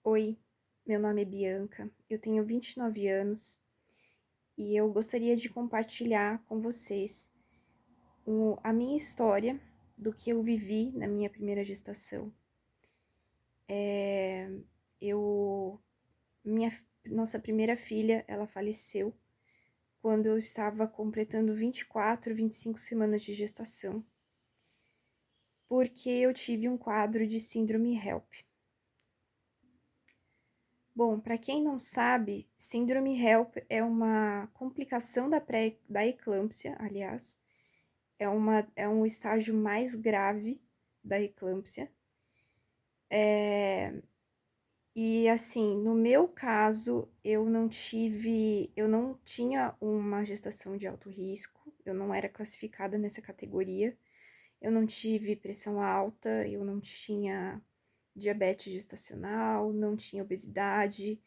Oi, meu nome é Bianca, eu tenho 29 anos e eu gostaria de compartilhar com vocês a minha história do que eu vivi na minha primeira gestação. É, eu, nossa primeira filha, ela faleceu quando eu estava completando 24, 25 semanas de gestação, porque eu tive um quadro de síndrome HELP. Bom, para quem não sabe, síndrome HELP é uma complicação da eclâmpsia, aliás, é um estágio mais grave da eclâmpsia. E assim, no meu caso, eu não tinha uma gestação de alto risco, eu não era classificada nessa categoria, eu não tive pressão alta, eu não tinha diabetes gestacional, não tinha obesidade.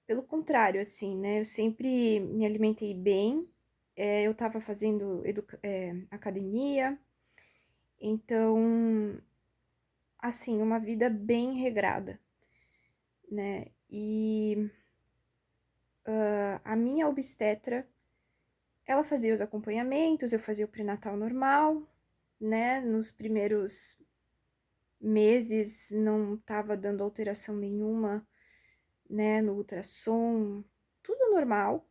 Pelo contrário, assim, né? Eu sempre me alimentei bem, eu estava fazendo academia, então, assim, uma vida bem regrada, né? E a minha obstetra, ela fazia os acompanhamentos, eu fazia o pré-natal normal, né? Nos primeiros meses não estava dando alteração nenhuma, né? No ultrassom, tudo normal.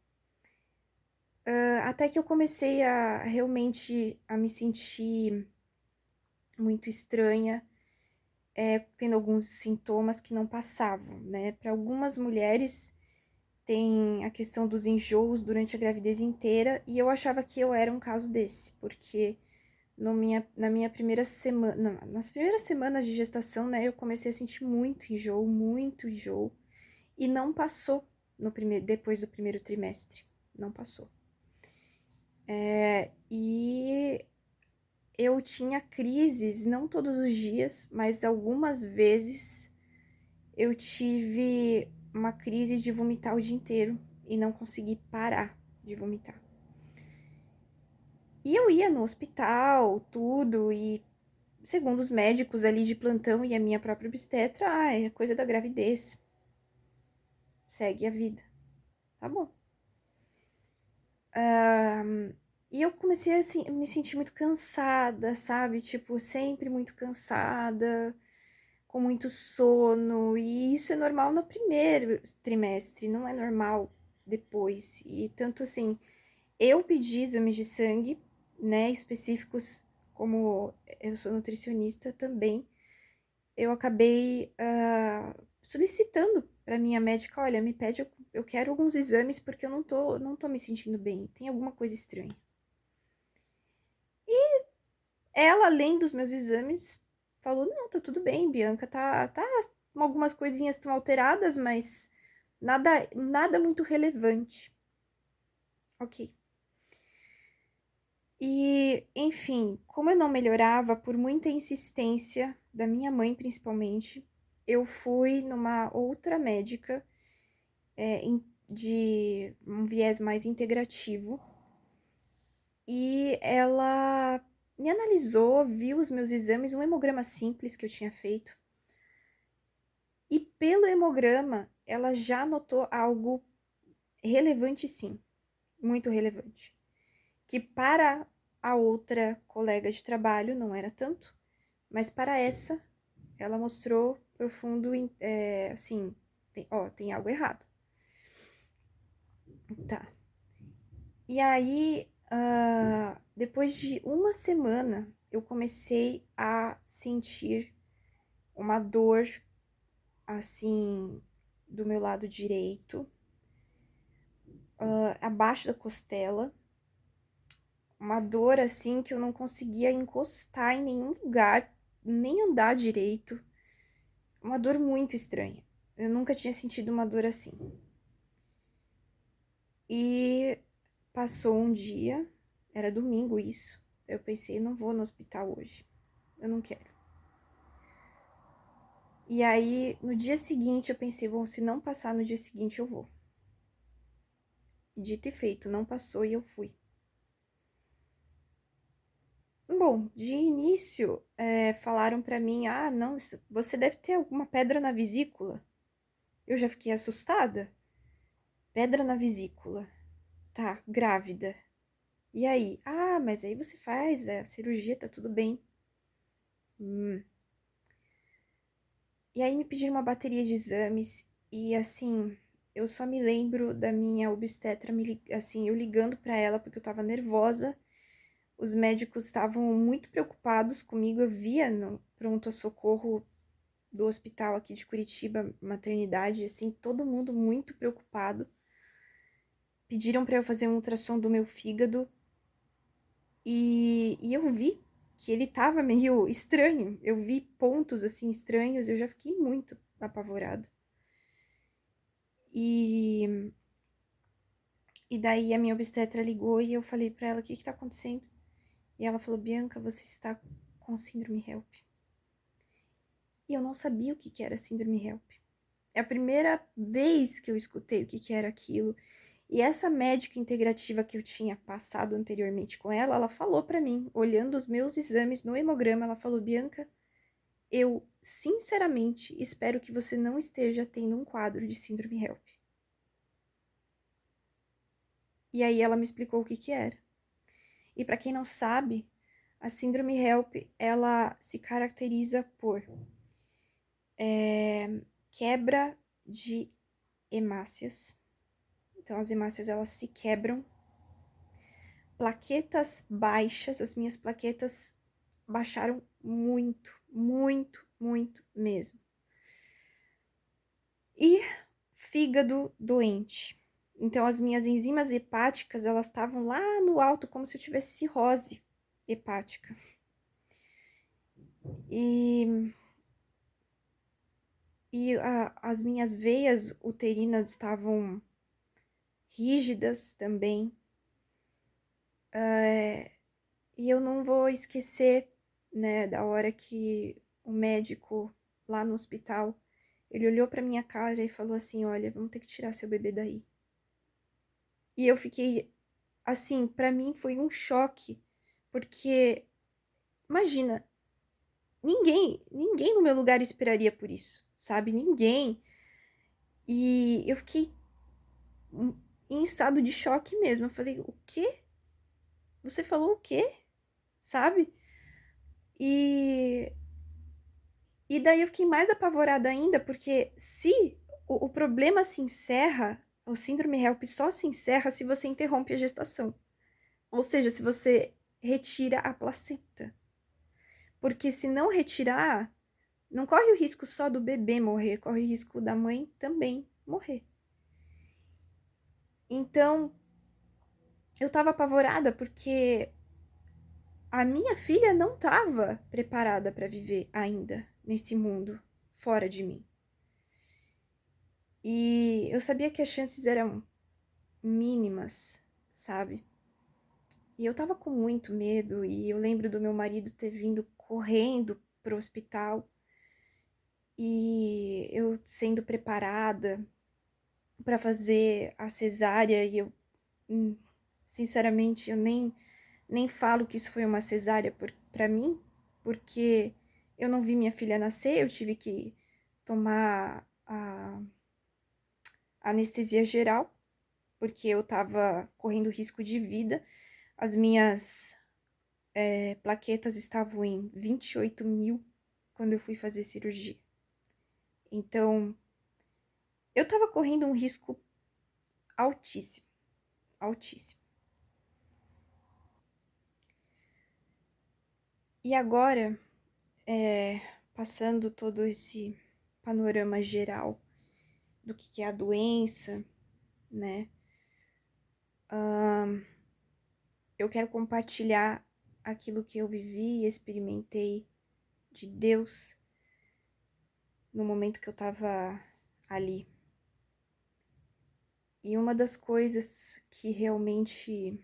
Até que eu comecei a realmente a me sentir muito estranha, tendo alguns sintomas que não passavam, né? Para algumas mulheres tem a questão dos enjoos durante a gravidez inteira, e eu achava que eu era um caso desse, porque na minha primeira semana, nas primeiras semanas de gestação, né, eu comecei a sentir muito enjoo, e não passou depois do primeiro trimestre, não passou. E eu tinha crises, não todos os dias, mas algumas vezes eu tive uma crise de vomitar o dia inteiro e não consegui parar de vomitar. E eu ia no hospital, tudo, e segundo os médicos ali de plantão e a minha própria obstetra, é coisa da gravidez. Segue a vida. Tá bom. E eu comecei assim, a me sentir muito cansada, sabe? Tipo, sempre muito cansada, com muito sono, e isso é normal no primeiro trimestre, não é normal depois. E tanto assim, eu pedi exames de sangue, né, específicos, como eu sou nutricionista também, eu acabei solicitando para minha médica, olha, me pede, eu quero alguns exames porque eu não tô me sentindo bem, tem alguma coisa estranha. Ela, além dos meus exames, falou: não, tá tudo bem, Bianca, algumas coisinhas estão alteradas, mas nada muito relevante. Ok. E, enfim, como eu não melhorava por muita insistência da minha mãe, principalmente, eu fui numa outra médica de um viés mais integrativo e ela me analisou, viu os meus exames, um hemograma simples que eu tinha feito. E pelo hemograma, ela já notou algo relevante, sim, muito relevante. Que para a outra colega de trabalho não era tanto, mas para essa, ela mostrou profundo, assim, tem algo errado. Tá. E aí, depois de uma semana, eu comecei a sentir uma dor, assim, do meu lado direito, abaixo da costela, uma dor assim que eu não conseguia encostar em nenhum lugar, nem andar direito. Uma dor muito estranha. Eu nunca tinha sentido uma dor assim. E passou um dia, era domingo isso. Eu pensei, não vou no hospital hoje. Eu não quero. E aí, no dia seguinte, eu pensei, bom, se não passar no dia seguinte, eu vou. Dito e feito, não passou e eu fui. Bom, de início, falaram pra mim, não, você deve ter alguma pedra na vesícula. Eu já fiquei assustada. Pedra na vesícula. Tá, grávida. E aí? Ah, mas aí você faz a cirurgia, tá tudo bem. Hum. E aí me pediram uma bateria de exames e assim, eu só me lembro da minha obstetra assim, eu ligando pra ela porque eu tava nervosa. Os médicos estavam muito preocupados comigo, eu via no pronto-socorro do hospital aqui de Curitiba, maternidade, assim, todo mundo muito preocupado. Pediram para eu fazer um ultrassom do meu fígado e eu vi que ele tava meio estranho. Eu vi pontos assim estranhos, eu já fiquei muito apavorada. E, e daí a minha obstetra ligou e eu falei para ela: o que tá acontecendo? E ela falou: Bianca, você está com síndrome HELP. E eu não sabia o que era síndrome HELP. É a primeira vez que eu escutei o que era aquilo. E essa médica integrativa que eu tinha passado anteriormente com ela, ela falou para mim, olhando os meus exames no hemograma, ela falou: Bianca, eu sinceramente espero que você não esteja tendo um quadro de síndrome HELP. E aí ela me explicou o que era. E para quem não sabe, a síndrome HELP, ela se caracteriza por quebra de hemácias. Então as hemácias elas se quebram, plaquetas baixas, as minhas plaquetas baixaram muito, muito, muito mesmo. E fígado doente. Então as minhas enzimas hepáticas, elas estavam lá no alto como se eu tivesse cirrose hepática. E as minhas veias uterinas estavam rígidas também. E eu não vou esquecer, né, da hora que o médico lá no hospital, ele olhou pra minha cara e falou assim: olha, vamos ter que tirar seu bebê daí. E eu fiquei, assim, pra mim foi um choque, porque, imagina, ninguém no meu lugar esperaria por isso, sabe? Ninguém. E eu fiquei em estado de choque mesmo. Eu falei: o quê? Você falou o quê? Sabe? E E daí eu fiquei mais apavorada ainda, porque se o problema se encerra, o síndrome HELP só se encerra se você interrompe a gestação. Ou seja, se você retira a placenta. Porque se não retirar, não corre o risco só do bebê morrer, corre o risco da mãe também morrer. Então, eu tava apavorada porque a minha filha não tava preparada para viver ainda nesse mundo fora de mim. E eu sabia que as chances eram mínimas, sabe? E eu tava com muito medo e eu lembro do meu marido ter vindo correndo pro hospital e eu sendo preparada para fazer a cesárea e eu, hum, sinceramente, eu nem falo que isso foi uma cesárea para mim, porque eu não vi minha filha nascer, eu tive que tomar a anestesia geral, porque eu tava correndo risco de vida. As minhas plaquetas estavam em 28.000 quando eu fui fazer cirurgia. Então, eu tava correndo um risco altíssimo, altíssimo. E agora, passando todo esse panorama geral do que é a doença, né? Eu quero compartilhar aquilo que eu vivi e experimentei de Deus no momento que eu tava ali. E uma das coisas que realmente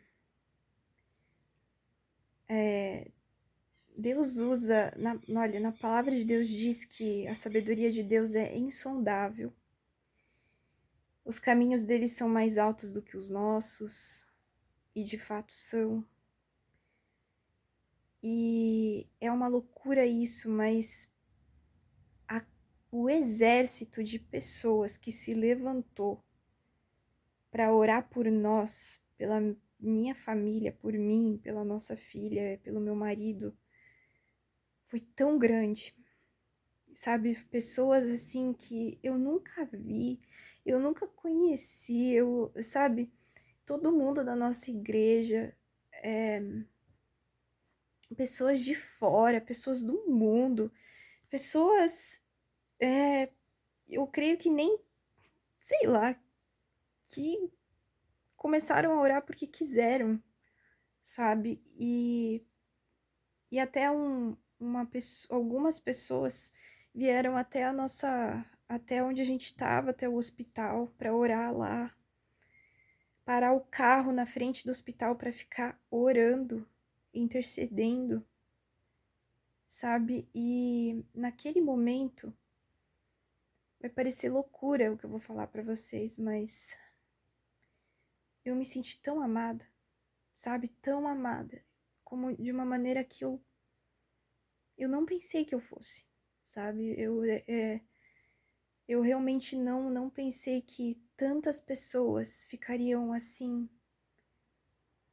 Deus usa, olha, na palavra de Deus diz que a sabedoria de Deus é insondável. Os caminhos dele são mais altos do que os nossos, e de fato são. E é uma loucura isso, mas o exército de pessoas que se levantou para orar por nós, pela minha família, por mim, pela nossa filha, pelo meu marido, foi tão grande, sabe? Pessoas assim que eu nunca vi, eu nunca conheci, sabe? Todo mundo da nossa igreja, pessoas de fora, pessoas do mundo, pessoas, eu creio que nem, sei lá, que começaram a orar porque quiseram, sabe? E até algumas pessoas vieram até até onde a gente estava, até o hospital, para orar lá, parar o carro na frente do hospital para ficar orando, intercedendo, sabe? E naquele momento vai parecer loucura o que eu vou falar para vocês, mas eu me senti tão amada, sabe? Tão amada, como de uma maneira que eu não pensei que eu fosse, sabe? Eu realmente não pensei que tantas pessoas ficariam assim,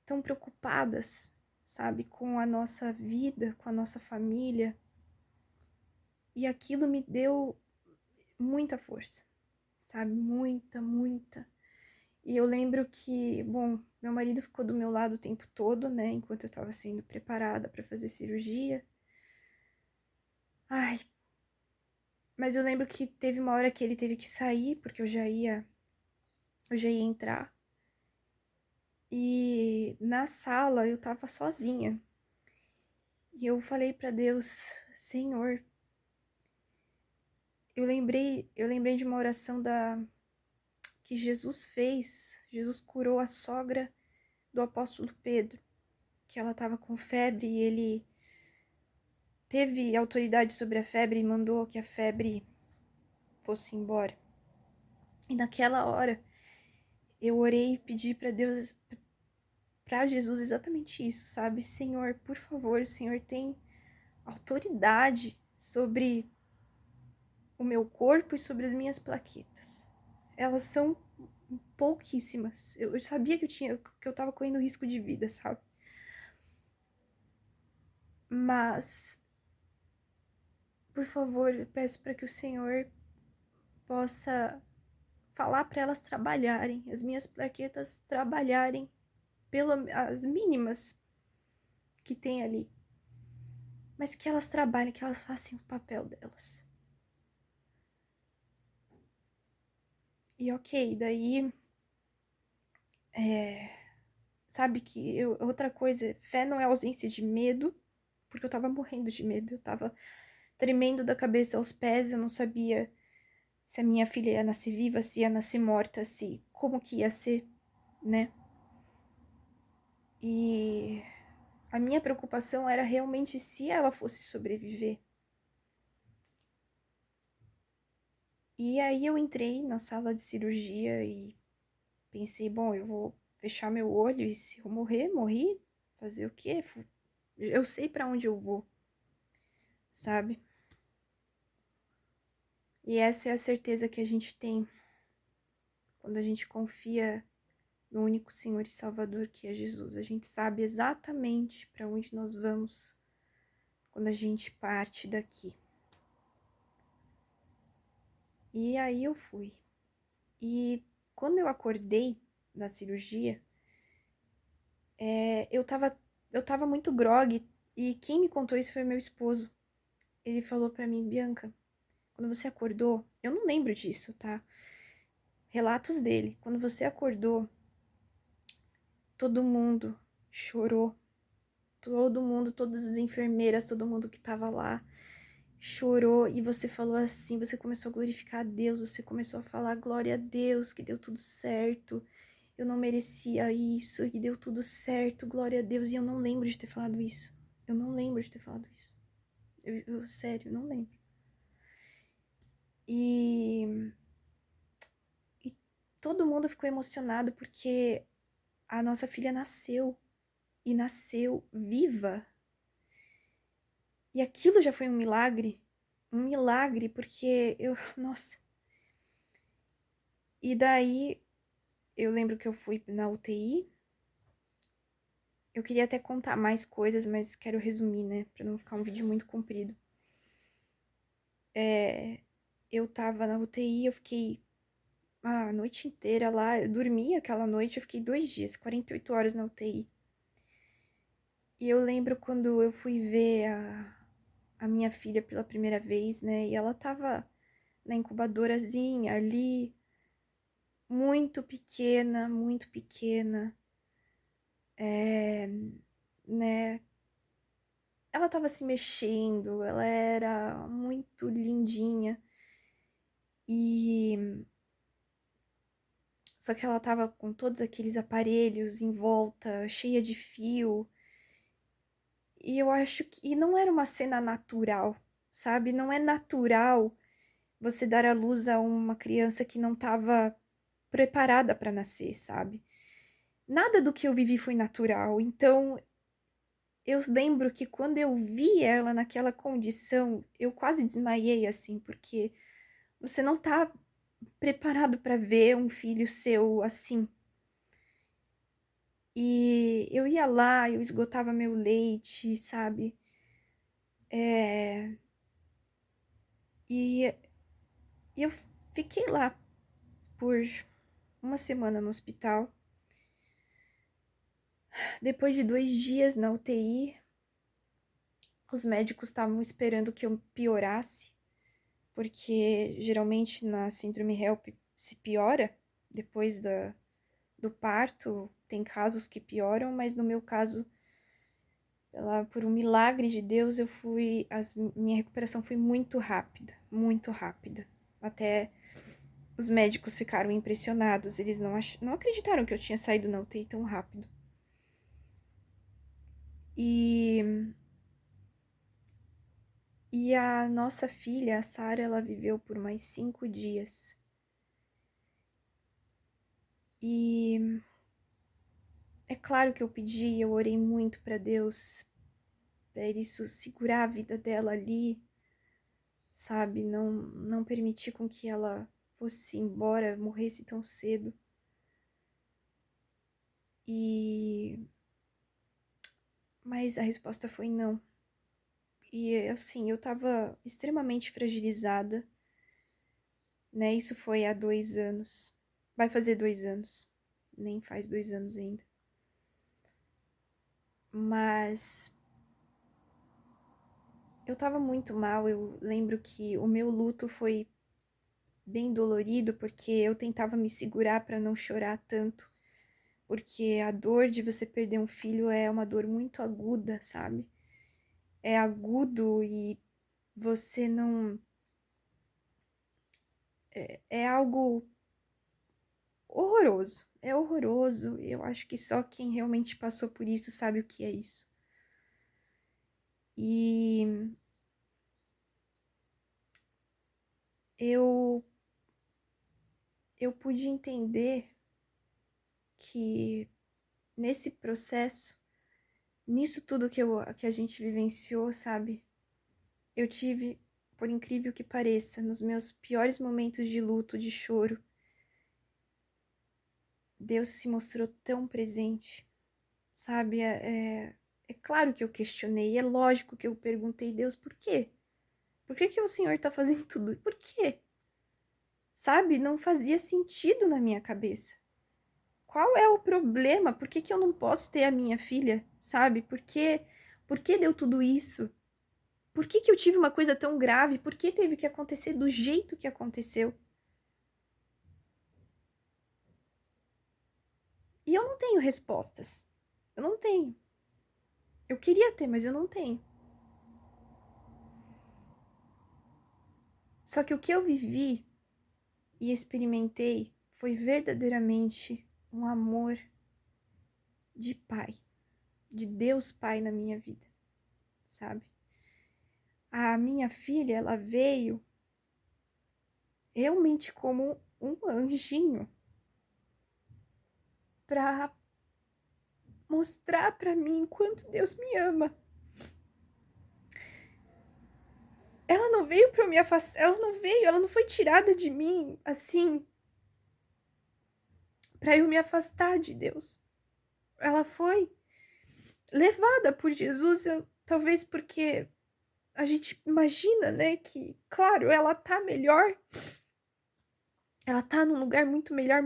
tão preocupadas, sabe? Com a nossa vida, com a nossa família. E aquilo me deu muita força, sabe? Muita, muita. E eu lembro que, bom, meu marido ficou do meu lado o tempo todo, né? Enquanto eu tava sendo preparada para fazer cirurgia. Ai, mas eu lembro que teve uma hora que ele teve que sair, porque eu já ia entrar. E na sala eu tava sozinha. E eu falei para Deus, Senhor, eu lembrei de uma oração que Jesus fez. Jesus curou a sogra do apóstolo Pedro, que ela tava com febre e ele teve autoridade sobre a febre e mandou que a febre fosse embora. E naquela hora eu orei e pedi para Deus, para Jesus exatamente isso, sabe? Senhor, por favor, o Senhor tem autoridade sobre o meu corpo e sobre as minhas plaquetas. Elas são pouquíssimas. Eu sabia que eu tava correndo risco de vida, sabe? Mas, por favor, eu peço para que o Senhor possa falar para elas trabalharem, as minhas plaquetas trabalharem as mínimas que tem ali. Mas que elas trabalhem, que elas façam o papel delas. E ok, daí sabe que outra coisa, fé não é ausência de medo, porque eu tava morrendo de medo, eu tava tremendo da cabeça aos pés, eu não sabia se a minha filha ia nascer viva, se ia nascer morta, se como que ia ser, né? E a minha preocupação era realmente se ela fosse sobreviver. E aí eu entrei na sala de cirurgia e pensei, bom, eu vou fechar meu olho e se eu morrer, morri, fazer o quê? Eu sei para onde eu vou, sabe? E essa é a certeza que a gente tem quando a gente confia no único Senhor e Salvador que é Jesus. A gente sabe exatamente para onde nós vamos quando a gente parte daqui. E aí eu fui. E quando eu acordei da cirurgia, eu tava muito grogue e quem me contou isso foi meu esposo. Ele falou pra mim, Bianca, quando você acordou, eu não lembro disso, tá? Relatos dele. Quando você acordou, todo mundo chorou. Todo mundo, todas as enfermeiras, todo mundo que tava lá chorou e você falou assim, você começou a glorificar a Deus, você começou a falar glória a Deus, que deu tudo certo. Eu não merecia isso e deu tudo certo, glória a Deus. E eu não lembro de ter falado isso. Eu não lembro de ter falado isso. Sério, não lembro. E todo mundo ficou emocionado porque a nossa filha nasceu e nasceu viva. E aquilo já foi um milagre, um milagre, porque nossa. E daí, eu lembro que eu fui na UTI. Eu queria até contar mais coisas, mas quero resumir, né? Pra não ficar um vídeo muito comprido. Eu tava na UTI, eu fiquei a noite inteira lá. Eu dormi aquela noite, eu fiquei 2 dias, 48 horas na UTI. E eu lembro quando eu fui ver a minha filha pela primeira vez, né? E ela tava na incubadorazinha ali, muito pequena, muito pequena. Né? Ela tava se mexendo, ela era muito lindinha. E só que ela tava com todos aqueles aparelhos em volta, cheia de fio. E eu acho que e não era uma cena natural, sabe? Não é natural você dar à luz a uma criança que não tava preparada para nascer, sabe? Nada do que eu vivi foi natural. Então, eu lembro que quando eu vi ela naquela condição, eu quase desmaiei assim, porque você não tá preparado para ver um filho seu assim. E eu ia lá, eu esgotava meu leite, sabe? É... E eu fiquei lá por uma semana no hospital. Depois de 2 dias na UTI, os médicos estavam esperando que eu piorasse, porque geralmente na síndrome HELP se piora depois do parto. Tem casos que pioram, mas no meu caso, por um milagre de Deus, minha recuperação foi muito rápida, muito rápida. Até os médicos ficaram impressionados, eles não acreditaram que eu tinha saído na UTI tão rápido. E a nossa filha, a Sara, ela viveu por mais 5 dias. E é claro que eu orei muito para Deus, para Ele segurar a vida dela ali, sabe? Não permitir com que ela fosse embora, morresse tão cedo. Mas a resposta foi não. E assim, eu tava extremamente fragilizada, né? Isso foi há 2 anos. Vai fazer 2 anos. Nem faz 2 anos ainda. Mas eu tava muito mal. Eu lembro que o meu luto foi bem dolorido porque eu tentava me segurar para não chorar tanto. Porque a dor de você perder um filho é uma dor muito aguda, sabe? É agudo e você não. É algo horroroso. É horroroso. Eu acho que só quem realmente passou por isso sabe o que é isso. E eu pude entender que nesse processo, nisso tudo que a gente vivenciou, sabe? Eu tive, por incrível que pareça, nos meus piores momentos de luto, de choro, Deus se mostrou tão presente, sabe? É claro que eu questionei, é lógico que eu perguntei, Deus, por quê? Por que que o Senhor tá fazendo tudo? Por quê? Sabe? Não fazia sentido na minha cabeça. Qual é o problema? Por que que eu não posso ter a minha filha? Sabe? Por que deu tudo isso? Por que que eu tive uma coisa tão grave? Por que teve que acontecer do jeito que aconteceu? E eu não tenho respostas. Eu não tenho. Eu queria ter, mas eu não tenho. Só que o que eu vivi e experimentei foi verdadeiramente um amor de pai, de Deus Pai na minha vida, sabe? A minha filha, ela veio realmente como um anjinho para mostrar para mim quanto Deus me ama. ela não veio pra me afastar, ela não foi tirada de mim, assim, pra eu me afastar de Deus. Ela foi levada por Jesus, talvez porque a gente imagina, né, que, claro, ela tá num lugar muito melhor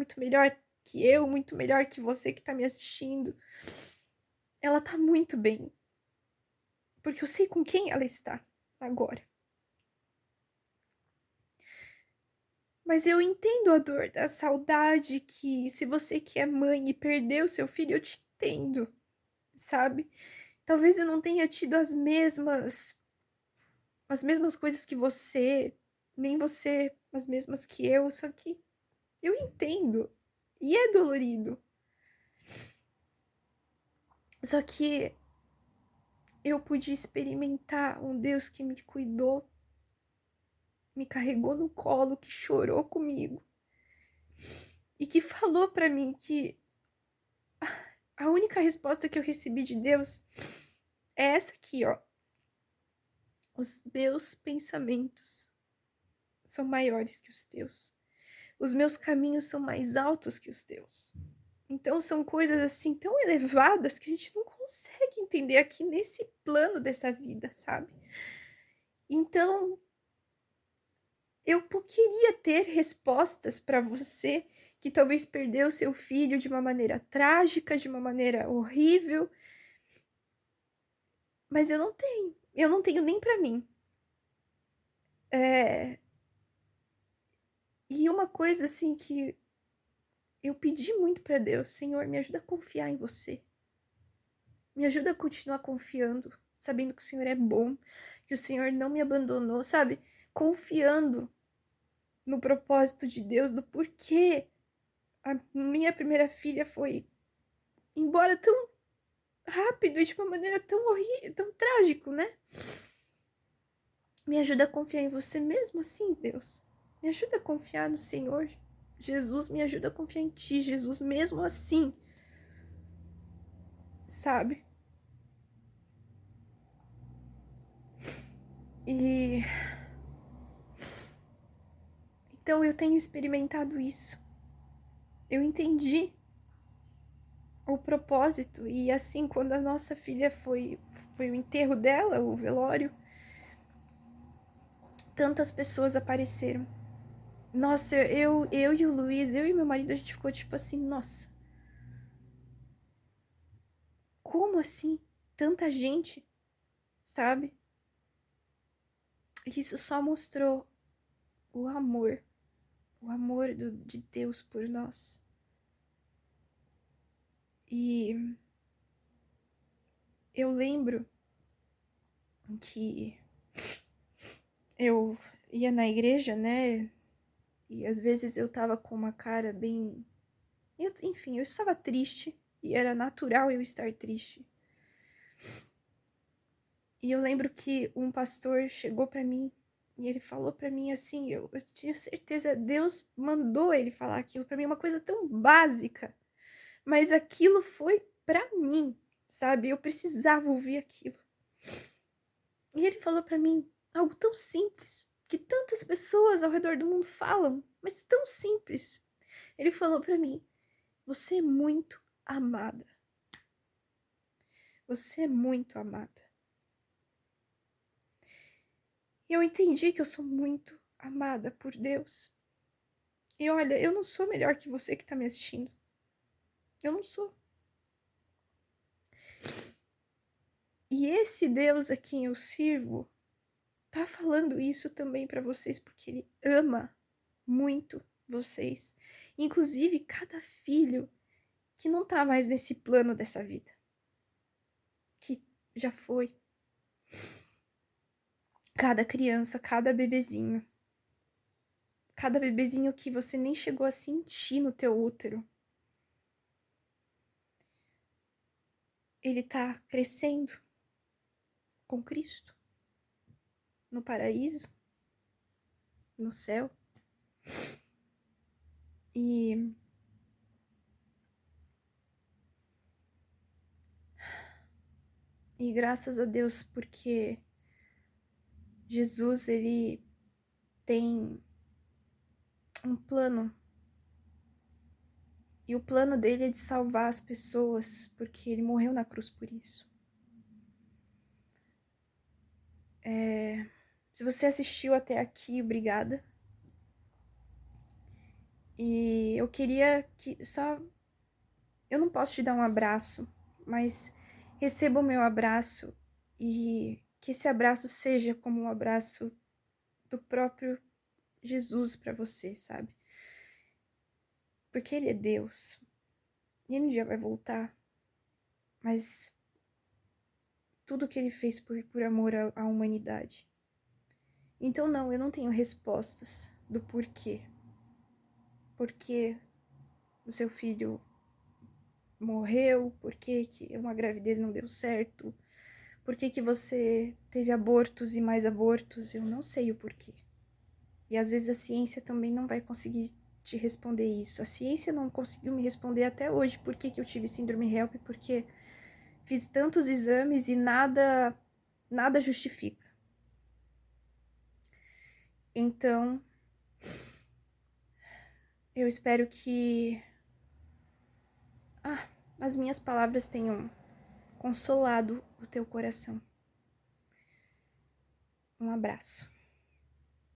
que eu, muito melhor que você que tá me assistindo. Ela tá muito bem, porque eu sei com quem ela está agora. Mas eu entendo a dor da saudade que, se você que é mãe e perdeu seu filho, eu te entendo, sabe? Talvez eu não tenha tido as mesmas coisas que você, nem você as mesmas que eu, só que eu entendo. E é dolorido. Só que eu pude experimentar um Deus que me cuidou, me carregou no colo, que chorou comigo e que falou pra mim que a única resposta que eu recebi de Deus é essa aqui, ó. Os meus pensamentos são maiores que os teus. Os meus caminhos são mais altos que os teus. Então são coisas assim tão elevadas que a gente não consegue entender aqui nesse plano dessa vida, sabe? Então eu queria ter respostas para você que talvez perdeu seu filho de uma maneira trágica, de uma maneira horrível, mas eu não tenho. Eu não tenho nem para mim. É... E uma coisa assim que eu pedi muito para Deus, Senhor, me ajuda a confiar em você. Me ajuda a continuar confiando, sabendo que o Senhor é bom, que o Senhor não me abandonou, sabe? Confiando no propósito de Deus, do porquê a minha primeira filha foi embora tão rápido e de uma maneira tão horrível, tão trágico, né? Me ajuda a confiar em você mesmo assim, Deus. Me ajuda a confiar no Senhor. Jesus, me ajuda a confiar em ti, Jesus, mesmo assim. Sabe? E então eu tenho experimentado isso. Eu entendi o propósito e assim quando a nossa filha foi o enterro dela, o velório, tantas pessoas apareceram. Nossa, eu e o Luiz, eu e meu marido, a gente ficou tipo assim, nossa, como assim? Tanta gente, sabe? Isso só mostrou o amor de Deus por nós. E eu lembro que eu ia na igreja, né? E às vezes eu tava com uma cara bem. Enfim, eu estava triste. E era natural eu estar triste. E eu lembro que um pastor chegou pra mim e ele falou pra mim assim, eu tinha certeza, Deus mandou ele falar aquilo pra mim, uma coisa tão básica, mas aquilo foi pra mim, sabe? Eu precisava ouvir aquilo. E ele falou pra mim algo tão simples, que tantas pessoas ao redor do mundo falam, mas tão simples. Ele falou pra mim: "Você é muito amada. Você é muito amada." E eu entendi que eu sou muito amada por Deus. E olha, eu não sou melhor que você que tá me assistindo. Eu não sou. E esse Deus a quem eu sirvo tá falando isso também pra vocês porque ele ama muito vocês. Inclusive cada filho que não tá mais nesse plano dessa vida. Que já foi. Cada criança, cada bebezinho. Cada bebezinho que você nem chegou a sentir no teu útero. Ele tá crescendo com Cristo. No paraíso. No céu. E graças a Deus, porque Jesus, ele tem um plano. E o plano dele é de salvar as pessoas, porque ele morreu na cruz por isso. Se você assistiu até aqui, obrigada. E eu queria que só... Eu não posso te dar um abraço, mas receba o meu abraço e que esse abraço seja como um abraço do próprio Jesus para você, sabe? Porque ele é Deus. E ele um dia vai voltar. Mas tudo que ele fez por amor à humanidade. Então não, eu não tenho respostas do porquê. Por que o seu filho morreu? Por que uma gravidez não deu certo? Por que você teve abortos e mais abortos? Eu não sei o porquê. E às vezes a ciência também não vai conseguir te responder isso. A ciência não conseguiu me responder até hoje por que eu tive síndrome HELP, porque fiz tantos exames e nada justifica. Então, eu espero que as minhas palavras tenham consolado o teu coração. Um abraço.